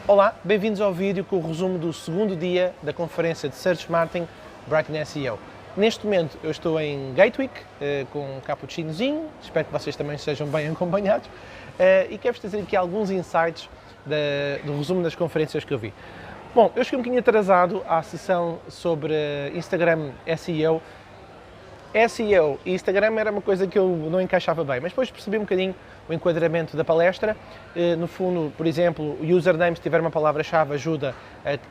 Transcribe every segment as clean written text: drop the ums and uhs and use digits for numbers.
Olá, bem-vindos ao vídeo com o resumo do segundo dia da conferência de Search Marketing Brighton SEO. Neste momento eu estou em Gatwick, com um cappuccinozinho, espero que vocês também estejam bem acompanhados, e quero-vos trazer aqui alguns insights do resumo das conferências que eu vi. Bom, eu cheguei um bocadinho atrasado à sessão sobre Instagram SEO. SEO e Instagram era uma coisa que eu não encaixava bem, mas depois percebi um bocadinho o enquadramento da palestra. No fundo, por exemplo, o username, se tiver uma palavra-chave, ajuda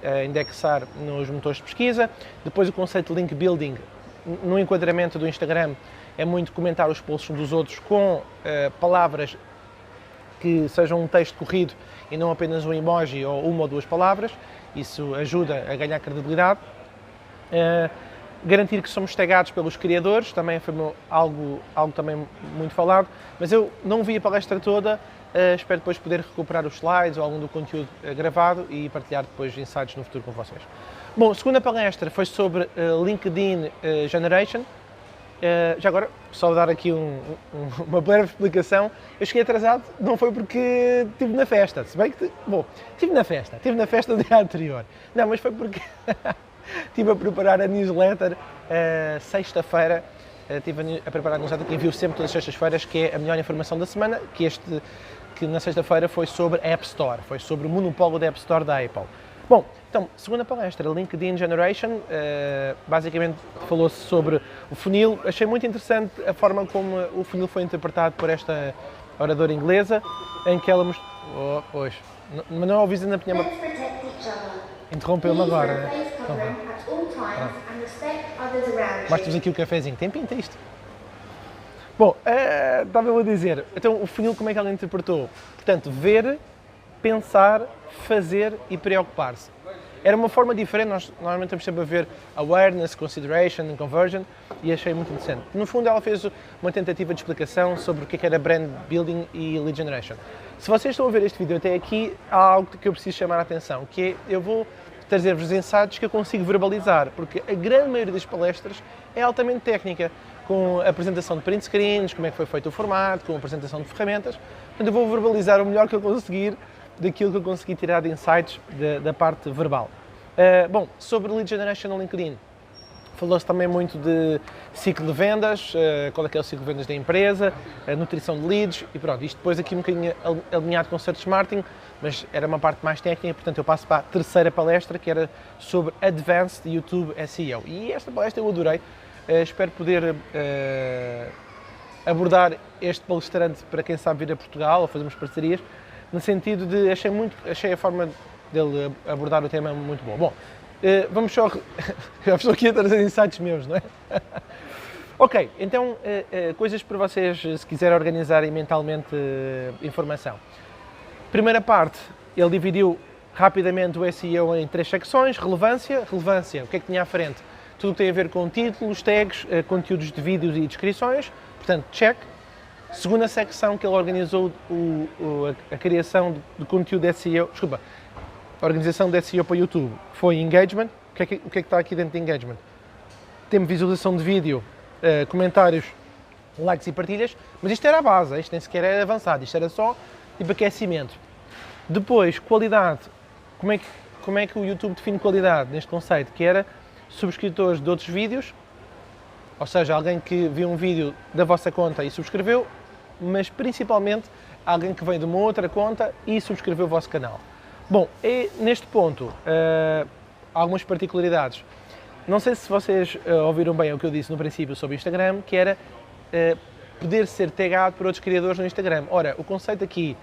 a indexar nos motores de pesquisa. Depois o conceito de link building, no enquadramento do Instagram, é muito comentar os posts dos outros com palavras que sejam um texto corrido e não apenas um emoji ou uma ou duas palavras. Isso ajuda a ganhar credibilidade. Garantir que somos tagados pelos criadores, também foi algo também muito falado, mas eu não vi a palestra toda, espero depois poder recuperar os slides ou algum do conteúdo gravado e partilhar depois insights no futuro com vocês. Bom, a segunda palestra foi sobre LinkedIn Generation. Já agora, só dar aqui uma breve explicação, eu cheguei atrasado, não foi porque estive na festa, se bem que, bom, estive na festa do dia anterior, não, mas foi porque estive a preparar a newsletter sexta-feira, estive a preparar a newsletter que envio sempre todas as sextas-feiras, que é a melhor informação da semana, que na sexta-feira foi sobre a App Store, foi sobre o monopólio da App Store da Apple. Bom, então, segunda palestra, LinkedIn Generation, basicamente falou-se sobre o funil. Achei muito interessante a forma como o funil foi interpretado por esta oradora inglesa, em que ela mostrou... Oh, pois, mas não ouvis ainda tinha... Interrompeu-me agora, né? Mostras aqui o cafezinho. Tem pinta isto? Bom, estava-me a dizer, então o funil como é que ela interpretou? Portanto, ver, pensar, fazer e preocupar-se. Era uma forma diferente, nós normalmente estamos sempre a ver awareness, consideration and conversion, e achei muito interessante. No fundo ela fez uma tentativa de explicação sobre o que era brand building e lead generation. Se vocês estão a ver este vídeo até aqui, há algo que eu preciso chamar a atenção, que é, eu vou trazer-vos insights que eu consigo verbalizar, porque a grande maioria das palestras é altamente técnica, com a apresentação de print screens, como é que foi feito o formato, com a apresentação de ferramentas. Portanto, eu vou verbalizar o melhor que eu conseguir daquilo que eu consegui tirar de insights da parte verbal. Bom, sobre Lead Generation no LinkedIn, falou-se também muito de ciclo de vendas, qual é que é o ciclo de vendas da empresa, a nutrição de leads e pronto. Isto depois aqui um bocadinho alinhado com Search Marketing, mas era uma parte mais técnica, portanto eu passo para a terceira palestra, que era sobre Advanced YouTube SEO. E esta palestra eu adorei, espero poder abordar este palestrante para quem sabe vir a Portugal ou fazermos parcerias, no sentido de achei a forma dele abordar o tema muito boa. Bom, vamos só... Já estou aqui a trazer insights meus, não é? Ok, então, coisas para vocês, se quiserem organizarem mentalmente informação. Primeira parte, ele dividiu rapidamente o SEO em 3 secções. Relevância, o que é que tinha à frente? Tudo o que tem a ver com títulos, tags, conteúdos de vídeos e descrições, portanto, check. Segunda secção que ele organizou a criação de conteúdo SEO, a organização de SEO para YouTube, foi engagement. O que é que está aqui dentro de engagement? Temos visualização de vídeo, comentários, likes e partilhas, mas isto era a base, isto nem sequer era avançado, isto era só tipo aquecimento. Depois, qualidade. Como é que o YouTube define qualidade neste conceito? Que era subscritores de outros vídeos, ou seja, alguém que viu um vídeo da vossa conta e subscreveu, mas principalmente alguém que veio de uma outra conta e subscreveu o vosso canal. Bom, e neste ponto, algumas particularidades. Não sei se vocês ouviram bem o que eu disse no princípio sobre o Instagram, que era poder ser tagado por outros criadores no Instagram. Ora, o conceito aqui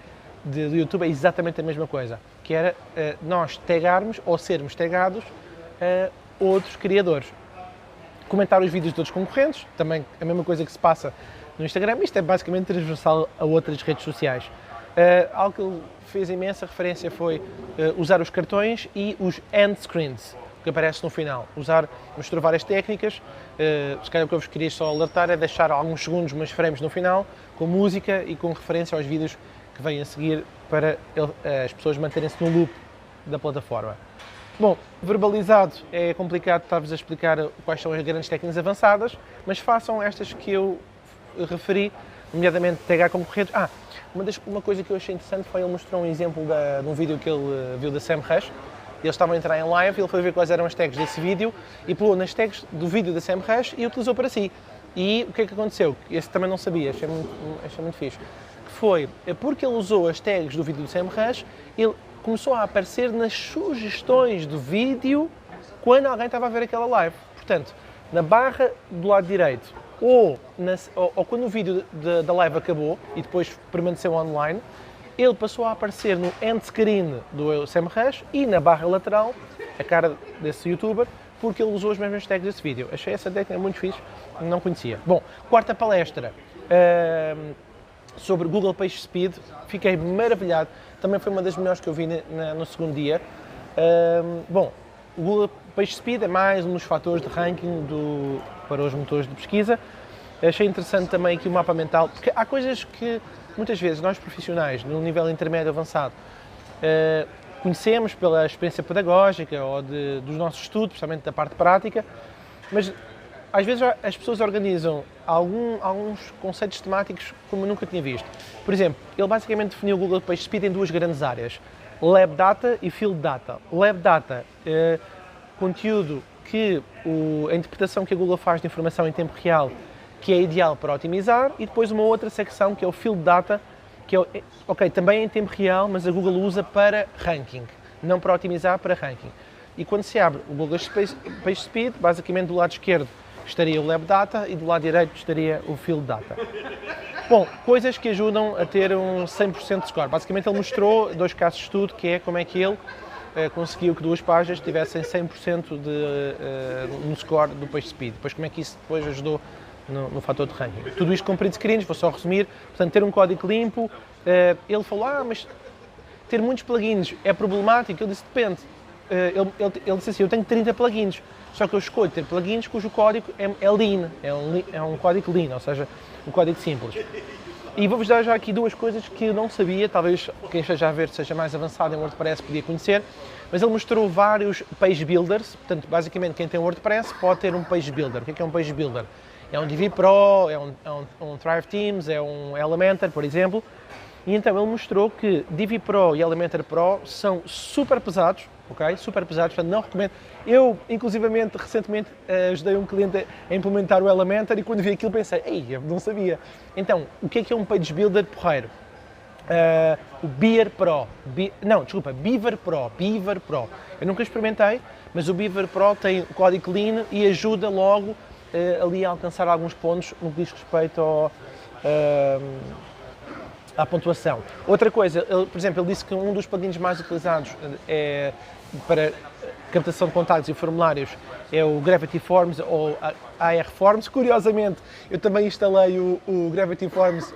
do YouTube é exatamente a mesma coisa, que era nós tagarmos ou sermos tagados a outros criadores. Comentar os vídeos de outros concorrentes, também a mesma coisa que se passa no Instagram. Isto é basicamente transversal a outras redes sociais. Algo que ele fez imensa referência foi usar os cartões e os end screens, que aparece no final. Mostrou várias técnicas, se calhar o que eu vos queria só alertar é deixar alguns segundos, umas frames no final, com música e com referência aos vídeos que vêm a seguir, para as pessoas manterem-se no loop da plataforma. Bom, verbalizado é complicado estar-vos a explicar quais são as grandes técnicas avançadas, mas façam estas que eu referi, nomeadamente tagar concorrentes. uma coisa que eu achei interessante foi ele mostrou um exemplo de um vídeo que ele viu da SEMrush. Eles estavam a entrar em live, ele foi ver quais eram as tags desse vídeo e pulou nas tags do vídeo da SEMrush e utilizou para si. E o que é que aconteceu? Esse também não sabia, achei muito fixe. Que foi, porque ele usou as tags do vídeo do SEMrush, ele começou a aparecer nas sugestões do vídeo quando alguém estava a ver aquela live. Portanto, na barra do lado direito ou quando o vídeo da live acabou e depois permaneceu online, ele passou a aparecer no end screen do SEMrush e na barra lateral, a cara desse youtuber, porque ele usou as mesmas tags desse vídeo. Achei essa técnica muito fixe, não conhecia. Bom, quarta palestra sobre Google PageSpeed, fiquei maravilhado, também foi uma das melhores que eu vi no segundo dia. Bom, o Google PageSpeed é mais um dos fatores de ranking para os motores de pesquisa. Achei interessante também aqui o mapa mental, porque há coisas que muitas vezes nós profissionais, no nível intermédio avançado, conhecemos pela experiência pedagógica ou dos nossos estudos, principalmente da parte prática, mas às vezes as pessoas organizam alguns conceitos temáticos como eu nunca tinha visto. Por exemplo, ele basicamente definiu o Google PageSpeed em duas grandes áreas, Lab Data e Field Data. Lab Data é conteúdo que a interpretação que a Google faz de informação em tempo real, que é ideal para otimizar, e depois uma outra secção que é o Field Data, que é, também é em tempo real, mas a Google usa para ranking, não para otimizar, para ranking. E quando se abre o Google PageSpeed, basicamente do lado esquerdo estaria o Lab Data e do lado direito estaria o Field Data. Bom, coisas que ajudam a ter um 100% de score. Basicamente ele mostrou 2 casos de estudo, que é como é que ele conseguiu que 2 páginas tivessem 100% no score do PageSpeed. Depois como é que isso depois ajudou no fator de ranking. Tudo isto com print screens, vou só resumir. Portanto, ter um código limpo. Ele falou, mas ter muitos plugins é problemático. Eu disse, depende. Ele disse assim, eu tenho 30 plugins, só que eu escolho ter plugins cujo código é lean, é um código lean, ou seja, um código simples. E vou-vos dar já aqui 2 coisas que eu não sabia, talvez quem esteja a ver seja mais avançado em WordPress podia conhecer, mas ele mostrou vários page builders, portanto, basicamente quem tem WordPress pode ter um page builder. O que é um page builder? É um Divi Pro, é um Thrive Themes, é um Elementor, por exemplo. E então ele mostrou que Divi Pro e Elementor Pro são super pesados, ok? Super pesados, portanto não recomendo. Eu, inclusivamente, recentemente ajudei um cliente a implementar o Elementor e quando vi aquilo pensei, eu não sabia. Então, o que é um Page Builder porreiro? O Beaver Pro. Beaver Pro. Eu nunca experimentei, mas o Beaver Pro tem o código Lean e ajuda logo ali a alcançar alguns pontos no que diz respeito à pontuação. Outra coisa, por exemplo, ele disse que um dos plugins mais utilizados para captação de contactos e formulários é o Gravity Forms ou AR Forms. Curiosamente, eu também instalei o Gravity Forms,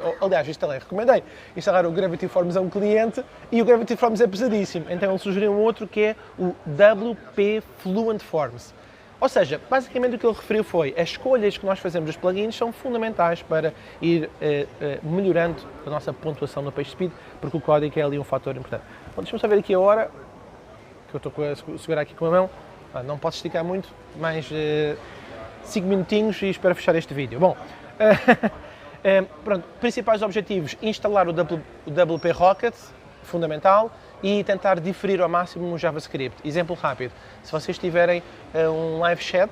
recomendei instalar o Gravity Forms a um cliente e o Gravity Forms é pesadíssimo. Então ele sugeriu um outro que é o WP Fluent Forms. Ou seja, basicamente o que ele referiu foi as escolhas que nós fazemos dos plugins são fundamentais para ir melhorando a nossa pontuação no PageSpeed, porque o código é ali um fator importante. Bom, deixa-me só ver aqui a hora, que eu estou a segurar aqui com a mão. Não posso esticar muito, mais 5 minutinhos e espero fechar este vídeo. Bom, pronto, principais objetivos, instalar o WP Rocket, fundamental, e tentar diferir ao máximo no JavaScript. Exemplo rápido, se vocês tiverem um live chat,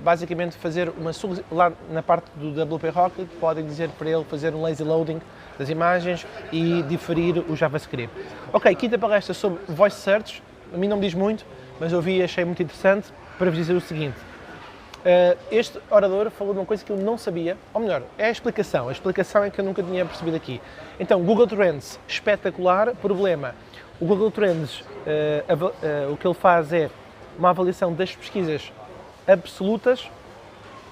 basicamente fazer lá na parte do WP Rocket, podem dizer para ele fazer um lazy loading das imagens e diferir o JavaScript. Ok, quinta palestra sobre Voice Search, a mim não me diz muito, mas eu vi e achei muito interessante para vos dizer o seguinte. Este orador falou de uma coisa que eu não sabia, ou melhor, é a explicação é que eu nunca tinha percebido aqui. Então, Google Trends, espetacular, problema. O Google Trends, o que ele faz é uma avaliação das pesquisas absolutas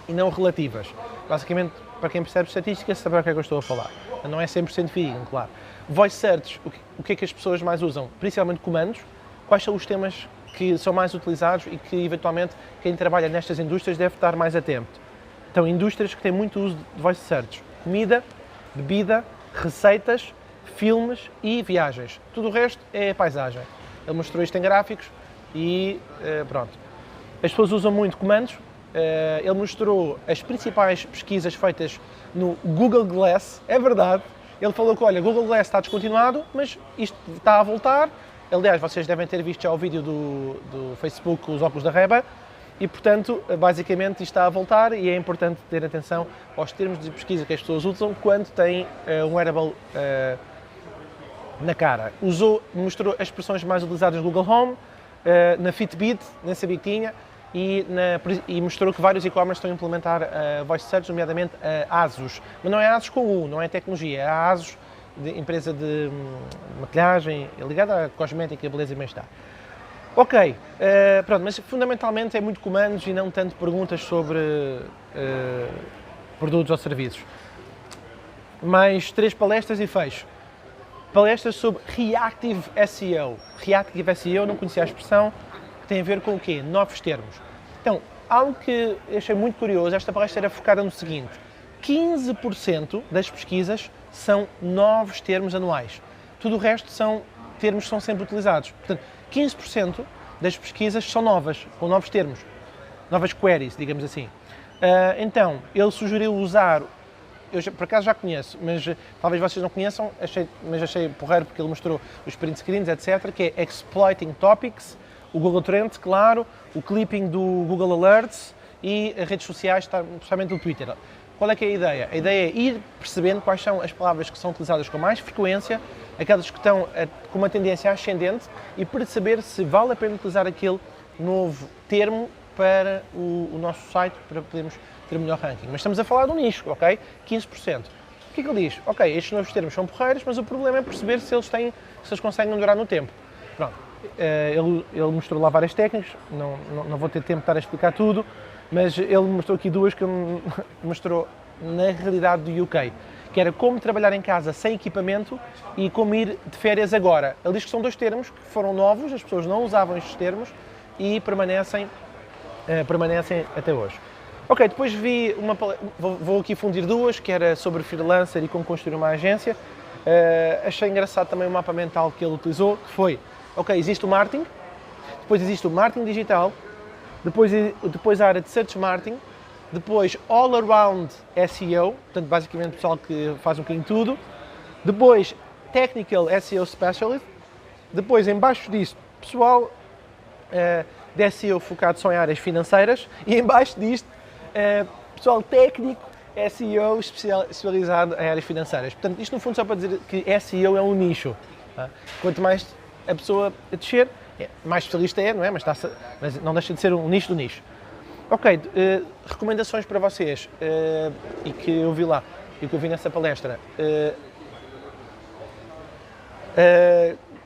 e não relativas. Basicamente, para quem percebe estatística, sabe o que é que eu estou a falar. Não é 100% fidedigno, claro. Voice Search, o que é que as pessoas mais usam? Principalmente comandos. Quais são os temas que são mais utilizados e que, eventualmente, quem trabalha nestas indústrias deve estar mais atento? Então, indústrias que têm muito uso de Voice Search. Comida, bebida, receitas, filmes e viagens. Tudo o resto é paisagem. Ele mostrou isto em gráficos e pronto. As pessoas usam muito comandos. Ele mostrou as principais pesquisas feitas no Google Glass. É verdade. Ele falou que, olha, Google Glass está descontinuado, mas isto está a voltar. Aliás, vocês devem ter visto já o vídeo do Facebook com os óculos da Ray-Ban e, portanto, basicamente isto está a voltar e é importante ter atenção aos termos de pesquisa que as pessoas usam quando têm um wearable na cara. Mostrou as expressões mais utilizadas no Google Home, na Fitbit, nem sabia que tinha, e mostrou que vários e-commerce estão a implementar Voice Search, nomeadamente a ASUS. Mas não é ASUS com U, não é tecnologia, é a ASUS, empresa de maquilhagem, ligada à cosmética, beleza e bem-estar. Ok, pronto, mas fundamentalmente é muito comandos e não tanto perguntas sobre produtos ou serviços. Mais 3 palestras e fecho. Palestras sobre Reactive SEO. Reactive SEO, não conhecia a expressão, tem a ver com o quê? Novos termos. Então, algo que eu achei muito curioso, esta palestra era focada no seguinte: 15% das pesquisas são novos termos anuais. Tudo o resto são termos que são sempre utilizados. Portanto, 15% das pesquisas são novas, com novos termos, novas queries, digamos assim. Então, ele sugeriu usar, por acaso já conheço, mas talvez vocês não conheçam, mas achei porreiro porque ele mostrou os print screens, etc., que é Exploiting Topics, o Google Trends, claro, o clipping do Google Alerts e as redes sociais, especialmente o Twitter. Qual é que é a ideia? A ideia é ir percebendo quais são as palavras que são utilizadas com mais frequência, aquelas que estão com uma tendência ascendente, e perceber se vale a pena utilizar aquele novo termo para o nosso site, para podermos ter o melhor ranking. Mas estamos a falar de um nicho, ok? 15%. O que é que ele diz? Ok, estes novos termos são porreiros, mas o problema é perceber se eles conseguem durar no tempo. Pronto. Ele mostrou lá várias técnicas, não vou ter tempo de estar a explicar tudo, mas ele mostrou aqui duas que mostrou na realidade do UK, que era como trabalhar em casa sem equipamento e como ir de férias agora. Ele diz que são 2 termos que foram novos, as pessoas não usavam estes termos e permanecem até hoje. Ok, depois vi vou aqui fundir 2, que era sobre freelancer e como construir uma agência. Achei engraçado também o mapa mental que ele utilizou, que foi, ok, existe o marketing, depois existe o marketing digital, depois a área de search marketing, depois all around SEO, portanto basicamente pessoal que faz um bocadinho de tudo, depois technical SEO specialist, depois em baixo disto pessoal de SEO focado só em áreas financeiras e em baixo disto pessoal técnico SEO especializado em áreas financeiras. Portanto, isto no fundo só para dizer que SEO é um nicho. Tá? Quanto mais a pessoa a descer, mais especialista é, não é? Mas não deixa de ser um nicho do nicho. Ok, recomendações para vocês, e que eu vi lá, e que eu vi nessa palestra.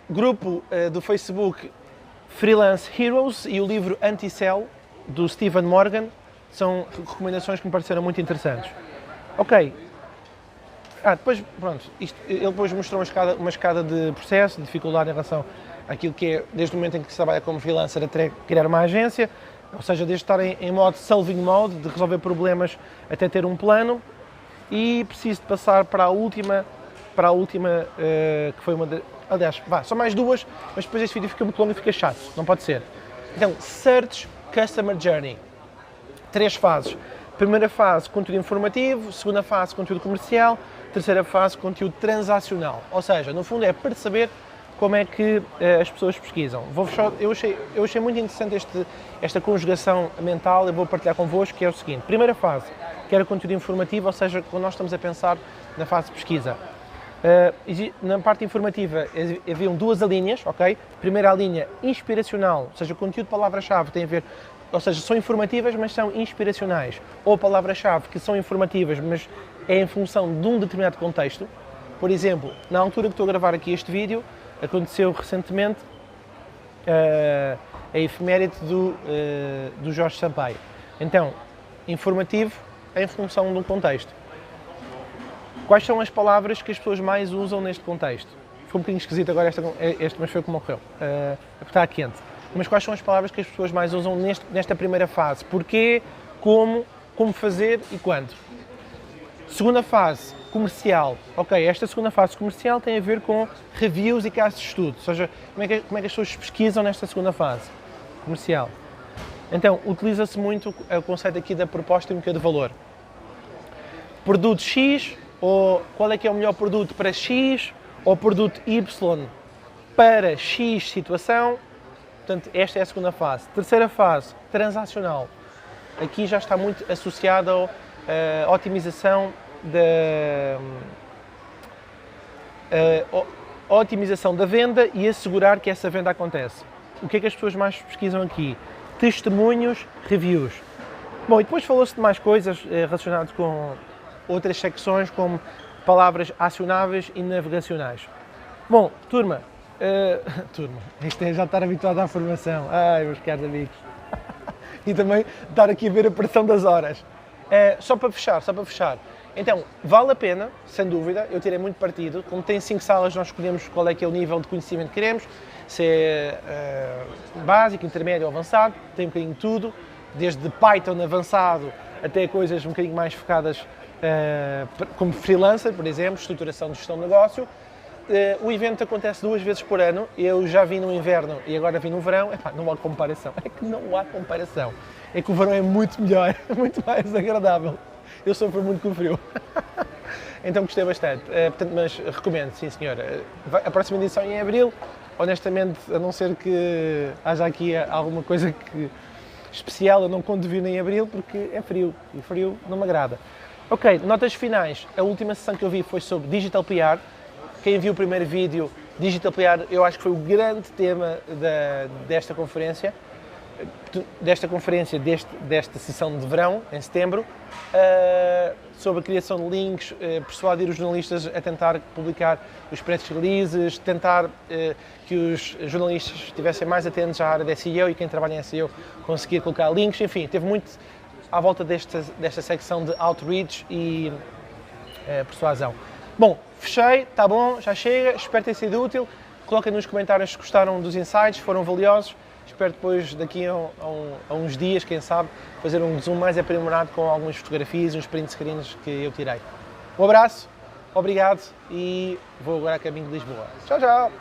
Grupo do Facebook Freelance Heroes e o livro Anti-Sell, do Stephen Morgan, são recomendações que me pareceram muito interessantes. Ok. Depois, pronto, ele depois mostrou uma escada de processo, de dificuldade em relação àquilo que é, desde o momento em que se trabalha como freelancer até criar uma agência, ou seja, desde estar em modo solving mode, de resolver problemas até ter um plano, e preciso de passar para a última, que foi uma de... Aliás, são mais 2, mas depois este vídeo fica muito longo e fica chato, não pode ser. Então, Search Customer Journey. 3 fases. Primeira fase, conteúdo informativo. Segunda fase, conteúdo comercial. Terceira fase, conteúdo transacional. Ou seja, no fundo é perceber como é que as pessoas pesquisam. Eu achei muito interessante esta conjugação mental, eu vou partilhar convosco, que é o seguinte. Primeira fase, que era conteúdo informativo, ou seja, quando nós estamos a pensar na fase de pesquisa. Na parte informativa haviam 2 alíneas, ok? Primeira linha inspiracional, ou seja, o conteúdo de palavra-chave tem a ver, ou seja, são informativas, mas são inspiracionais. Ou palavra-chave que são informativas, mas é em função de um determinado contexto. Por exemplo, na altura que estou a gravar aqui este vídeo, aconteceu recentemente a efeméride do Jorge Sampaio. Então, informativo em função de um contexto. Quais são as palavras que as pessoas mais usam neste contexto? Foi um bocadinho esquisito agora mas foi como ocorreu. Está quente. Mas quais são as palavras que as pessoas mais usam nesta primeira fase? Porquê, como fazer e quando? Segunda fase, comercial. Ok, esta segunda fase comercial tem a ver com reviews e casos de estudo. Ou seja, como é que as pessoas pesquisam nesta segunda fase comercial. Então, utiliza-se muito o conceito aqui da proposta única de valor. Produto X, ou qual é que é o melhor produto para X, ou produto Y para X situação. Portanto, esta é a segunda fase. Terceira fase, transacional. Aqui já está muito associado à otimização da venda e assegurar que essa venda acontece. O que é que as pessoas mais pesquisam aqui? Testemunhos, reviews. Bom, e depois falou-se de mais coisas relacionadas com outras secções, como palavras acionáveis e navegacionais. Bom, turma, isto é já estar habituado à formação. Ai, meus caros amigos. E também estar aqui a ver a pressão das horas. Só para fechar. Então, vale a pena, sem dúvida, eu tirei muito partido. Como tem 5 salas, nós escolhemos qual é que é o nível de conhecimento que queremos, se é básico, intermédio ou avançado, tem um bocadinho de tudo, desde Python avançado até coisas um bocadinho mais focadas como freelancer, por exemplo, estruturação de gestão de negócio. O evento acontece 2 vezes por ano, eu já vim no inverno e agora vim no verão. Epá, não há comparação, é que o verão é muito melhor, muito mais agradável. Eu sofro muito com o frio. Então gostei bastante, portanto, mas recomendo, sim senhora. A próxima edição é em abril, honestamente, a não ser que haja aqui alguma coisa especial, eu não conto vir em abril porque é frio, e frio não me agrada. Ok, notas finais. A última sessão que eu vi foi sobre Digital PR. Quem viu o primeiro vídeo, Digital PR, eu acho que foi o grande tema desta conferência, desta sessão de verão, em setembro, sobre a criação de links, persuadir os jornalistas a tentar publicar os press releases, tentar que os jornalistas estivessem mais atentos à área de SEO e quem trabalha em SEO conseguir colocar links, enfim, teve muito à volta desta secção de outreach e persuasão. Bom, fechei, está bom, já chega, espero ter sido útil. Coloquem nos comentários se gostaram dos insights, foram valiosos. Espero depois, daqui a uns dias, quem sabe, fazer um zoom mais aprimorado com algumas fotografias e uns print screens que eu tirei. Um abraço, obrigado e vou agora a caminho de Lisboa. Tchau, tchau!